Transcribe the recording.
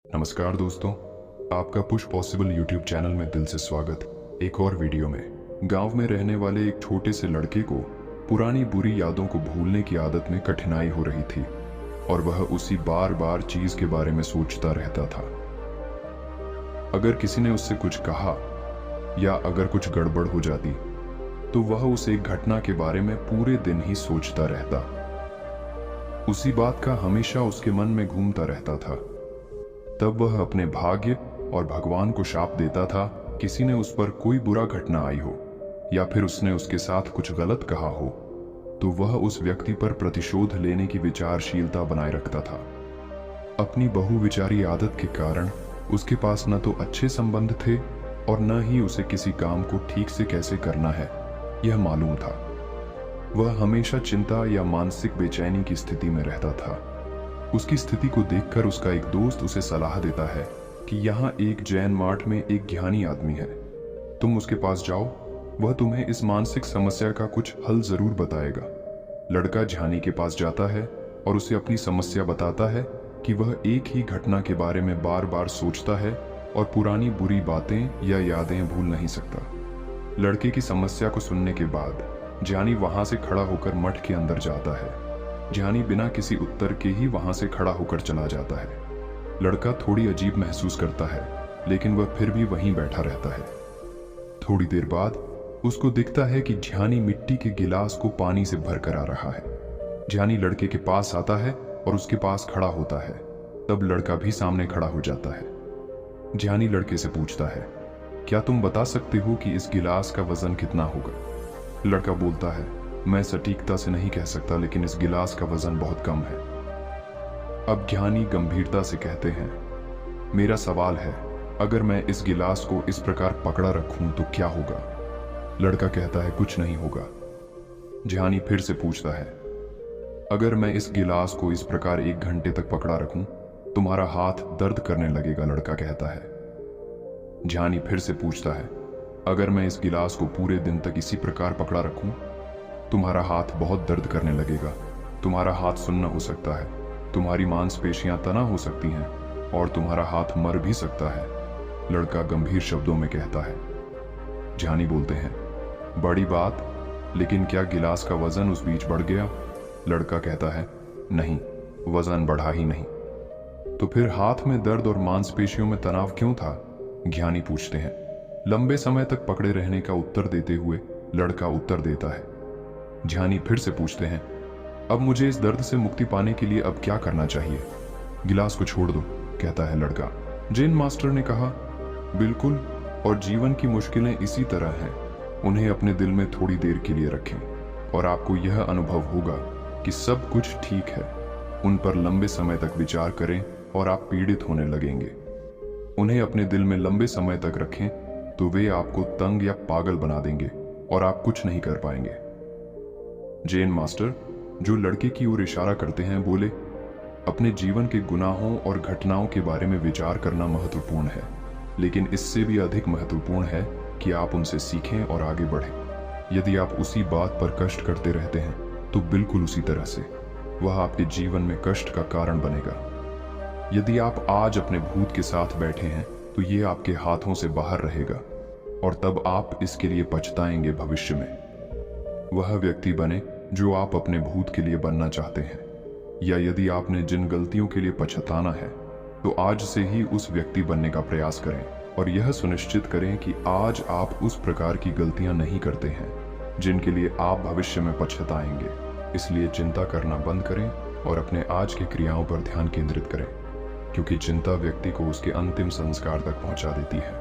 नमस्कार दोस्तों, आपका पुश पॉसिबल यूट्यूब चैनल में दिल से स्वागत। एक और वीडियो में गांव में रहने वाले एक छोटे से लड़के को पुरानी बुरी यादों को भूलने की आदत में कठिनाई हो रही थी और वह उसी बार बार चीज के बारे में सोचता रहता था। अगर किसी ने उससे कुछ कहा या अगर कुछ गड़बड़ हो जाती तो वह उस एक घटना के बारे में पूरे दिन ही सोचता रहता। उसी बात का हमेशा उसके मन में घूमता रहता था। तब वह अपने भाग्य और भगवान को शाप देता था, किसी ने उस पर कोई बुरा घटना आई हो या फिर उसने उसके साथ कुछ गलत कहा हो तो वह उस व्यक्ति पर प्रतिशोध लेने की विचारशीलता बनाए रखता था। अपनी बहुविचारी आदत के कारण उसके पास न तो अच्छे संबंध थे और न ही उसे किसी काम को ठीक से कैसे करना है यह मालूम था। वह हमेशा चिंता या मानसिक बेचैनी की स्थिति में रहता था। उसकी स्थिति को देखकर उसका एक दोस्त उसे सलाह देता है कि यहाँ एक जैन मार्ट में एक ज्ञानी आदमी है, तुम उसके पास जाओ, वह तुम्हें इस मानसिक समस्या का कुछ हल जरूर बताएगा। लड़का ज्ञानी के पास जाता है और उसे अपनी समस्या बताता है कि वह एक ही घटना के बारे में बार बार सोचता है और पुरानी बुरी बातें या यादें भूल नहीं सकता। लड़के की समस्या को सुनने के बाद ज्ञानी वहां से खड़ा होकर मठ के अंदर जाता है। ज्ञानी बिना किसी उत्तर के ही वहां से खड़ा होकर चला जाता है। लड़का थोड़ी अजीब महसूस करता है लेकिन वह फिर भी वहीं बैठा रहता है। थोड़ी देर बाद उसको दिखता है कि ज्ञानी मिट्टी के गिलास को पानी से भर कर आ रहा है। ज्ञानी लड़के के पास आता है और उसके पास खड़ा होता है। तब लड़का भी सामने खड़ा हो जाता है। ज्ञानी लड़के से पूछता है, क्या तुम बता सकते हो कि इस गिलास का वजन कितना होगा? लड़का बोलता है, मैं सटीकता से नहीं कह सकता लेकिन इस गिलास का वजन बहुत कम है। अब ज्ञानी गंभीरता से कहते हैं, मेरा सवाल है, अगर मैं इस गिलास को इस प्रकार पकड़ा रखूं तो क्या होगा? लड़का कहता है, कुछ नहीं होगा। ज्ञानी फिर से पूछता है, अगर मैं इस गिलास को इस प्रकार 1 घंटे तक पकड़ा रखूं तुम्हारा हाथ दर्द करने लगेगा? लड़का कहता है। ज्ञानी फिर से पूछता है, अगर मैं इस गिलास को पूरे दिन तक इसी प्रकार पकड़ा रखूं तुम्हारा हाथ बहुत दर्द करने लगेगा, तुम्हारा हाथ सुन्न हो सकता है, तुम्हारी मांसपेशियां तना हो सकती हैं और तुम्हारा हाथ मर भी सकता है। लड़का गंभीर शब्दों में कहता है। ज्ञानी बोलते हैं, बड़ी बात, लेकिन क्या गिलास का वजन उस बीच बढ़ गया? लड़का कहता है, नहीं, वजन बढ़ा ही नहीं। तो फिर हाथ में दर्द और मांसपेशियों में तनाव क्यों था? ज्ञानी पूछते हैं। लंबे समय तक पकड़े रहने का उत्तर देते हुए लड़का उत्तर देता है। ज्ञानी फिर से पूछते हैं, अब मुझे इस दर्द से मुक्ति पाने के लिए अब क्या करना चाहिए? गिलास को छोड़ दो, कहता है लड़का। जैन मास्टर ने कहा, बिल्कुल, और जीवन की मुश्किलें इसी तरह हैं, उन्हें अपने दिल में थोड़ी देर के लिए रखें और आपको यह अनुभव होगा कि सब कुछ ठीक है। उन पर लंबे समय तक विचार करें और आप पीड़ित होने लगेंगे। उन्हें अपने दिल में लंबे समय तक रखें तो वे आपको तंग या पागल बना देंगे और आप कुछ नहीं कर पाएंगे। जैन मास्टर, जो लड़के की ओर इशारा करते हैं, बोले, अपने जीवन के गुनाहों और घटनाओं के बारे में विचार करना महत्वपूर्ण है, लेकिन इससे भी अधिक महत्वपूर्ण है कि आप उनसे सीखें और आगे बढ़ें। यदि आप उसी बात पर कष्ट करते रहते हैं तो बिल्कुल उसी तरह से वह आपके जीवन में कष्ट का कारण बनेगा। यदि आप आज अपने भूत के साथ बैठे हैं तो ये आपके हाथों से बाहर रहेगा और तब आप इसके लिए पछताएंगे भविष्य में। वह व्यक्ति बने जो आप अपने भूत के लिए बनना चाहते हैं, या यदि आपने जिन गलतियों के लिए पछताना है तो आज से ही उस व्यक्ति बनने का प्रयास करें और यह सुनिश्चित करें कि आज आप उस प्रकार की गलतियां नहीं करते हैं जिनके लिए आप भविष्य में पछताएंगे। इसलिए चिंता करना बंद करें और अपने आज की क्रियाओं पर ध्यान केंद्रित करें, क्योंकि चिंता व्यक्ति को उसके अंतिम संस्कार तक पहुंचा देती है।